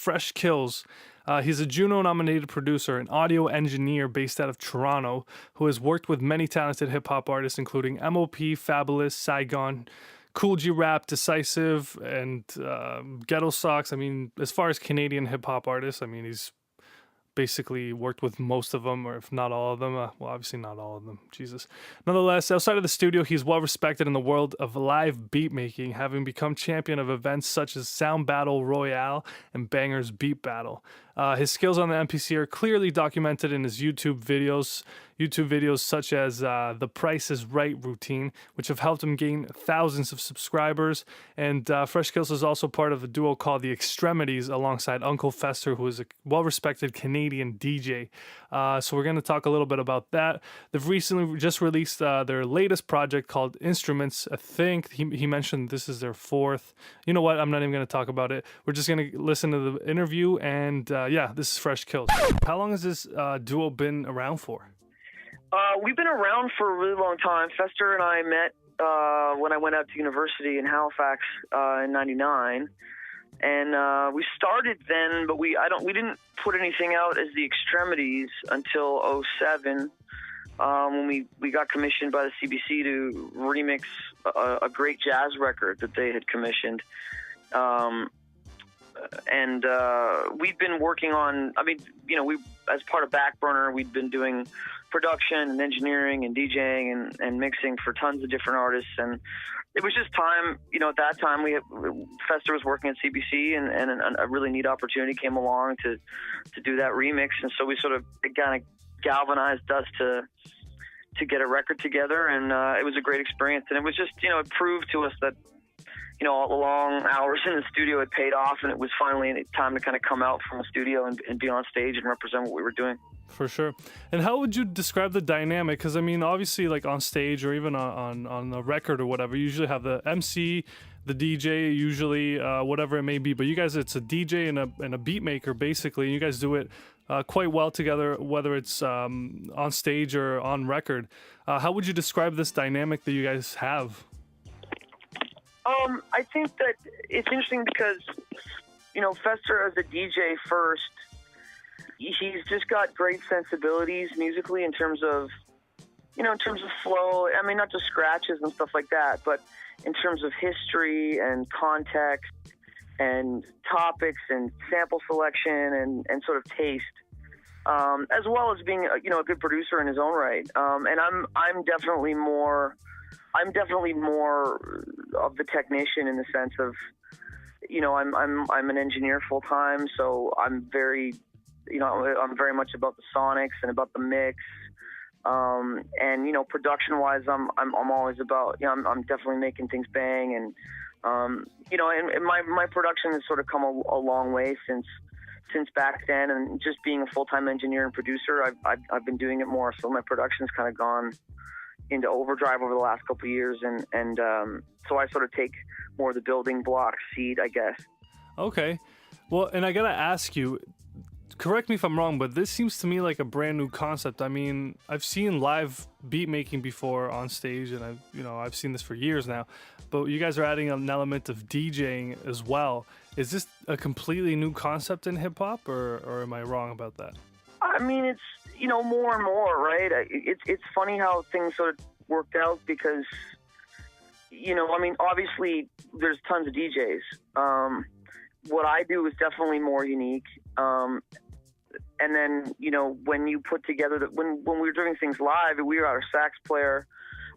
Fresh Kils. He's a Juno-nominated producer and audio engineer based out of Toronto who has worked with many talented hip-hop artists, including M.O.P., Fabulous, Saigon, Cool G Rap, Decisive, and Ghetto Socks. I mean, as far as Canadian hip-hop artists, I mean, he's basically worked with most of them, or if not all of them. Well, obviously not all of them. Jesus. Nonetheless, outside of the studio, he's well respected in the world of live beat making, having become champion of events such as Sound Battle Royale and Bangers Beat Battle. His skills on the MPC are clearly documented in his YouTube videos such as the Price is Right routine, which have helped him gain thousands of subscribers. And Fresh Kills is also part of a duo called The Extremities alongside Uncle Fester, who is a well-respected Canadian DJ. So we're going to talk a little bit about that. They've recently just released their latest project called Instruments. I think he mentioned this is their fourth. You know what? I'm not even going to talk about it. We're just going to listen to the interview. And yeah, this is Fresh Kills. How long has this duo been around for? We've been around for a really long time. Fester and I met when I went out to university in Halifax in '99, and we started then. But we didn't put anything out as The Extremities until '07, when we got commissioned by the CBC to remix a great jazz record that they had commissioned. And we've been working on, I mean, you know, we, as part of Backburner, we'd been doing production and engineering and DJing and mixing for tons of different artists. And it was just time, you know, at that time Fester was working at CBC and a really neat opportunity came along to do that remix. And so we sort of, it kind of galvanized us to get a record together. And it was a great experience. And it was just, you know, it proved to us that, you know, all the long hours in the studio had paid off, and it was finally time to kind of come out from the studio and be on stage and represent what we were doing. For sure. And how would you describe the dynamic? Because, I mean, obviously, like on stage or even on a record or whatever, you usually have the MC, the DJ, usually whatever it may be. But you guys, it's a DJ and a beat maker, basically. And you guys do it quite well together, whether it's on stage or on record. How would you describe this dynamic that you guys have? I think that it's interesting because, you know, Fester as a DJ first, he's just got great sensibilities musically in terms of, you know, in terms of flow. I mean, not just scratches and stuff like that, but in terms of history and context and topics and sample selection and sort of taste, as well as being, you know, a good producer in his own right. And I'm definitely more of the technician in the sense of, you know, I'm an engineer full time, so I'm very much about the sonics and about the mix, and you know, production wise, I'm always about, you know, I'm definitely making things bang, and you know, and my production has sort of come a long way since back then, and just being a full time engineer and producer, I've been doing it more, so my production's kind of gone into overdrive over the last couple of years, and so I sort of take more of the building block seat, I guess. Okay. Well, and I gotta ask you, correct me if I'm wrong, but this seems to me like a brand new concept. I mean, I've seen live beat making before on stage, and I've seen this for years now, but you guys are adding an element of DJing as well. Is this a completely new concept in hip hop, or am I wrong about that? I mean, it's, you know, more and more, right? It's funny how things sort of worked out because, you know, I mean, obviously there's tons of DJs. What I do is definitely more unique. And then, you know, when you put together when we were doing things live, we were our sax player,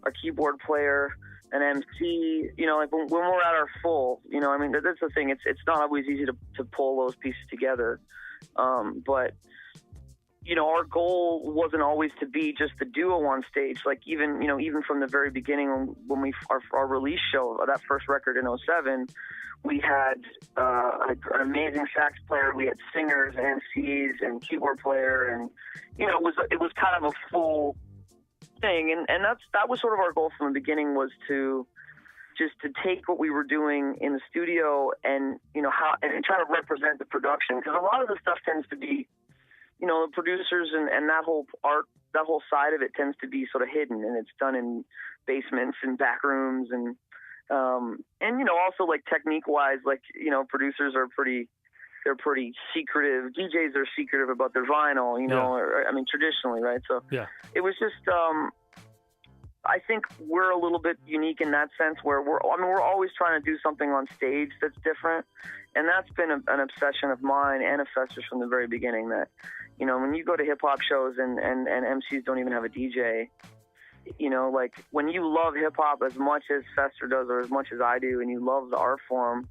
our keyboard player, an MC, you know, like when we're at our full, you know, I mean, that's the thing. It's not always easy to pull those pieces together. But, you know, our goal wasn't always to be just the duo on stage. Like even from the very beginning when our release show, that first record in '07, we had an amazing sax player. We had singers, MCs, and keyboard player, and you know, it was kind of a full thing. And that was sort of our goal from the beginning, was to take what we were doing in the studio and, you know, and try to represent the production, because a lot of the stuff tends to be, you know, the producers and that whole side of it tends to be sort of hidden, and it's done in basements and back rooms, and you know, also like technique wise, like, you know, producers are pretty they're pretty secretive. DJs are secretive about their vinyl, you know, or, I mean, traditionally, right? So it was just, I think we're a little bit unique in that sense where we're always trying to do something on stage that's different. And that's been an obsession of mine and of Fester's from the very beginning, that, you know, when you go to hip hop shows and MCs don't even have a DJ, you know, like when you love hip hop as much as Fester does or as much as I do, and you love the art form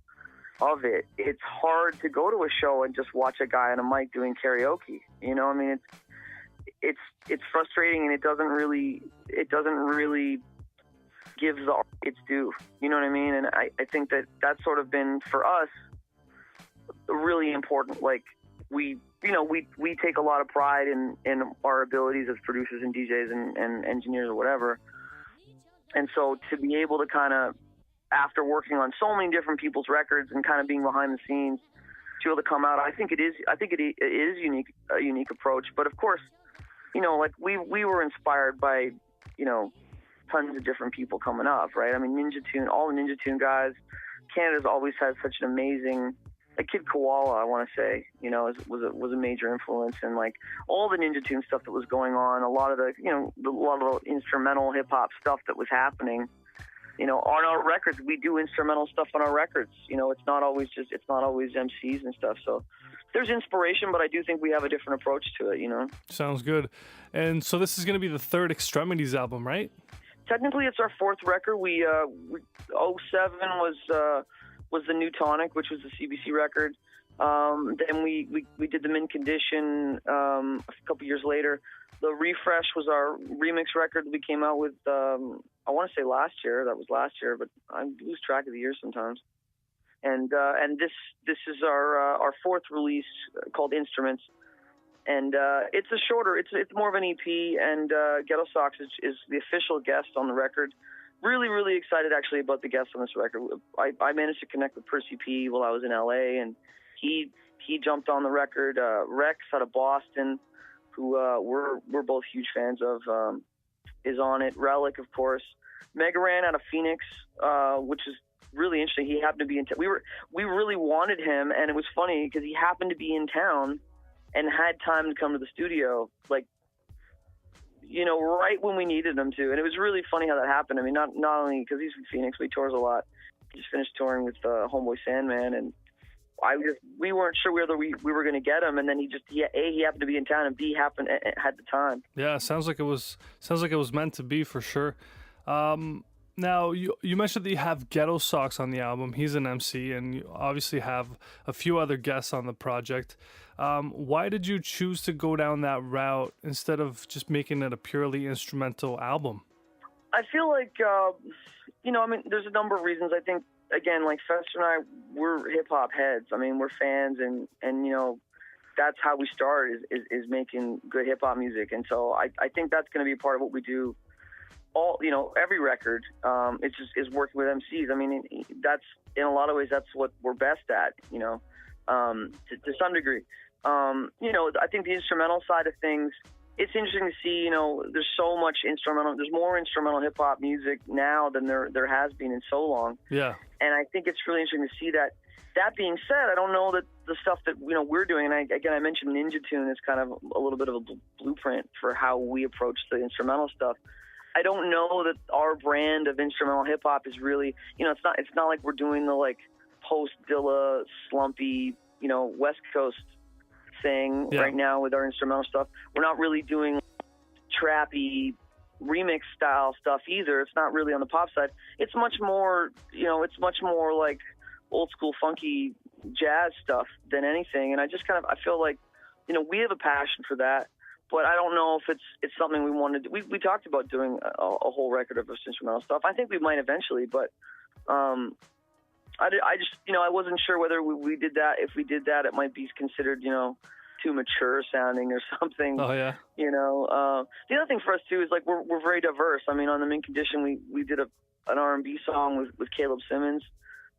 of it, it's hard to go to a show and just watch a guy on a mic doing karaoke. You know, I mean, it's frustrating, and it doesn't really give the art its due. You know what I mean? And I think that that's sort of been for us really important. Like we take a lot of pride in our abilities as producers and DJs and engineers or whatever. And so to be able to kind of, after working on so many different people's records and kind of being behind the scenes, to be able to come out, I think it is a unique approach. But of course, you know, like we were inspired by, you know, tons of different people coming up, right? I mean, Ninja Tune, all the Ninja Tune guys. Canada's always had such an amazing, like Kid Koala, I want to say, you know, was a major influence, and like all the Ninja Tune stuff that was going on, a lot of the, you know, a lot of the instrumental hip hop stuff that was happening. You know, on our records, we do instrumental stuff on our records. You know, it's not always MCs and stuff. So there's inspiration, but I do think we have a different approach to it, you know. Sounds good. And so this is going to be the third Extremities album, right? Technically, it's our fourth record. We 07 was the New Tonic, which was the CBC record. Then we did the Mint Condition a couple years later. The Refresh was our remix record that we came out with, I want to say last year. That was last year, but I lose track of the years sometimes. And this is our fourth release called Instruments. And it's a shorter, it's more of an EP, and Ghetto Socks is the official guest on the record. Really, really excited actually about the guest on this record. I managed to connect with Percy P while I was in LA, and he jumped on the record. Rex out of Boston, who we're both huge fans of, is on it. Relic, of course. Megaran out of Phoenix, which is really interesting. He happened to be in town. We really wanted him, and it was funny because he happened to be in town and had time to come to the studio, like, you know, right when we needed him to. And it was really funny how that happened. I mean, not only because he's from Phoenix, but he tours a lot. He just finished touring with Homeboy Sandman, and we weren't sure whether we were going to get him, and then he happened to be in town, and B had the time. Yeah, sounds like it was meant to be for sure. Now you mentioned that you have Ghetto Socks on the album. He's an MC, and you obviously have a few other guests on the project. Why did you choose to go down that route instead of just making it a purely instrumental album? I feel like, you know, I mean, there's a number of reasons. I think, again, like Fester and I, we're hip-hop heads. I mean, we're fans, and you know, that's how we start, is making good hip-hop music. And so I think that's going to be a part of what we do all, you know, every record. It's just is working with MCs. I mean, that's, in a lot of ways, that's what we're best at, you know, to some degree. You know, I think the instrumental side of things, it's interesting to see, you know, there's so much instrumental, there's more instrumental hip hop music now than there has been in so long. Yeah. And I think it's really interesting to see that. That being said, I don't know that the stuff that, you know, we're doing, and I mentioned Ninja Tune is kind of a little bit of a blueprint for how we approach the instrumental stuff. I don't know that our brand of instrumental hip hop is really, you know, it's not like we're doing the like post Dilla slumpy, you know, West Coast thing right now with our instrumental stuff. We're not really doing trappy remix style stuff either. It's not really on the pop side. It's much more, you know, it's much more like old school funky jazz stuff than anything. And I feel like, you know, we have a passion for that. But I don't know if it's something we wanted to do. We talked about doing a whole record of instrumental stuff. I think we might eventually, but I just, you know, I wasn't sure whether we did that. If we did that, it might be considered, you know, too mature sounding or something. Oh yeah. You know, the other thing for us too is like we're very diverse. I mean, on the Mint Condition, we did an R&B song with Caleb Simmons,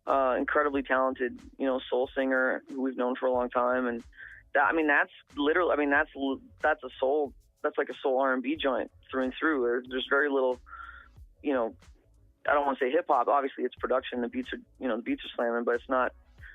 incredibly talented, you know, soul singer who we've known for a long time, and that's a soul. That's like a soul R&B joint through and through. There's very little, you know, I don't want to say hip hop. Obviously, it's production. The beats are slamming, but it's not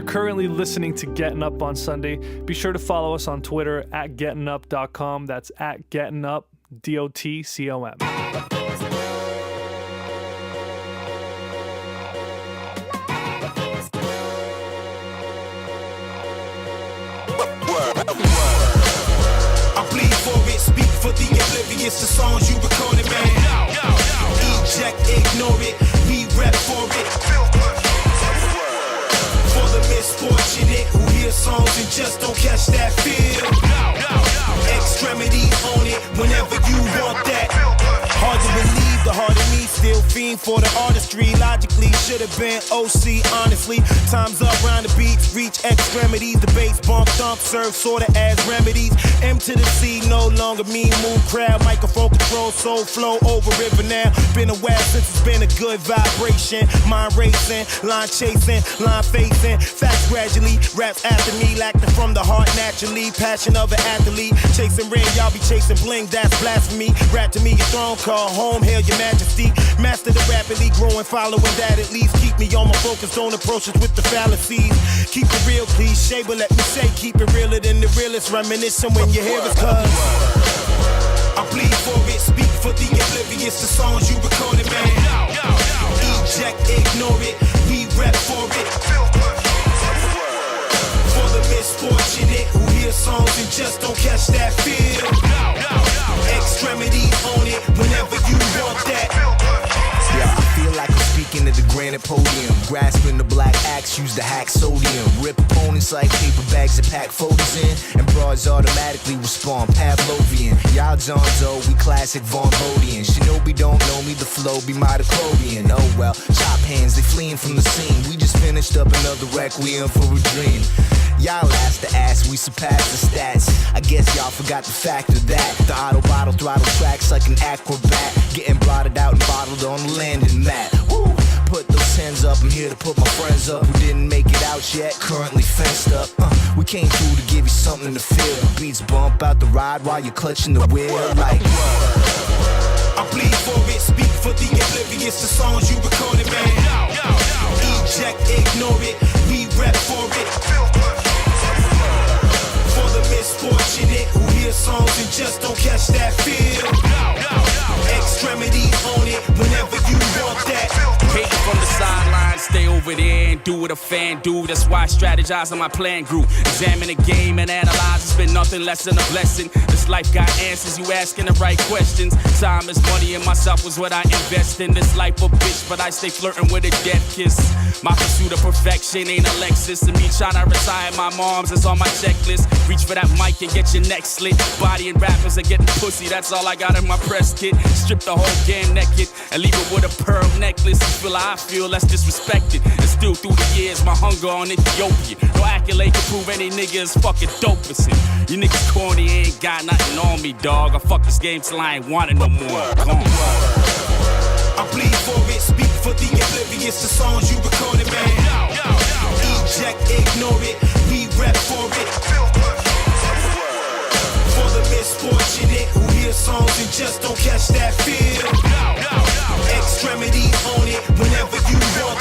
You're currently listening to Gettin Up on Sunday. Be sure to follow us on Twitter at gettinup.com. That's at gettinup, DOTCOM. I bleed for it, speak for the oblivious, the songs you recorded, man. Eject, ignore it, we rap for it. For the misfortunate who hear songs and just don't catch that feel. Extremities on it whenever you want that. Hard to believe, the heart of me still fiend for the artistry. Logically, should have been OC, honestly. Time's up, round the beats, reach extremities. The bass bump, thump, serve sorta as remedies. M to the C, no longer mean move crowd. Microphone control, soul flow over river now. Been a while since it's been a good vibration. Mind racing, line chasing, line facing. Facts gradually, raps after me, lacking from the heart naturally. Passion of an athlete, chasing ring, y'all be chasing bling, that's blasphemy. Rap to me, your throne call home, hail your majesty. Master the rapidly growing, following that at least. Keep me on my focus, don't approach it with the fallacies. Keep it real cliche, but let me say, keep it realer than the realest. Reminiscing when you hear us, cuz I bleed for it, speak for the oblivious, the songs you recorded, man. Eject, ignore it, we rap for it. For the misfortunate who hear songs and just don't catch that feel. Extremities on it whenever you want that. Yeah, I feel like I'm speaking at the granite podium. Grasping the black axe, use the hack sodium. Rip opponents like paper bags that pack photos in. And broads automatically respond, Pavlovian. Y'all John Doe, we classic Von Hodian. Shinobi don't know me, the flow be mitochondrian. Oh well, chop hands, they fleeing from the scene. We just finished up another requiem for a dream. Y'all asked the ass, we surpassed the stats. I guess y'all forgot the fact of that. The auto bottle throttle tracks like an acrobat. Getting blotted out and bottled on the landing mat. Woo! Put those hands up, I'm here to put my friends up who didn't make it out yet, currently fenced up. We came through to give you something to feel. Beats bump out the ride while you're clutching the wheel like I bleed for it, speak for the oblivious, the songs you recorded, man. Eject, ignore it, we rap for it. For the misfortunate who hear songs and just don't catch that feel. Extremities on it whenever you want that. Hating from the sidelines, stay over there and do what a fan do. That's why I strategize on my plan group. Examine the game and analyze. It's been nothing less than a blessing. This life got answers, you asking the right questions. Time is money and myself was what I invest in. This life a bitch, but I stay flirting with a death kiss. My pursuit of perfection ain't a Lexus. And me trying to retire my moms is on my checklist. Reach for that mic and get your neck slit. Body and rappers are getting pussy, that's all I got in my press kit. Strip the whole game naked and leave it with a pearl necklace. You feel how I feel, let's disrespect it. And still through the years, my hunger on Ethiopia. No accolade can prove any nigga is fucking dope as him. You niggas corny, ain't got nothing on me, dog. I fuck this game till I ain't want it no more. Gone. I bleed for it, speak for the oblivious, the songs you recorded, man. Eject, ignore it, we rap for it. For the misfortunate who hear songs and just don't catch that feel. Extremities on it whenever you want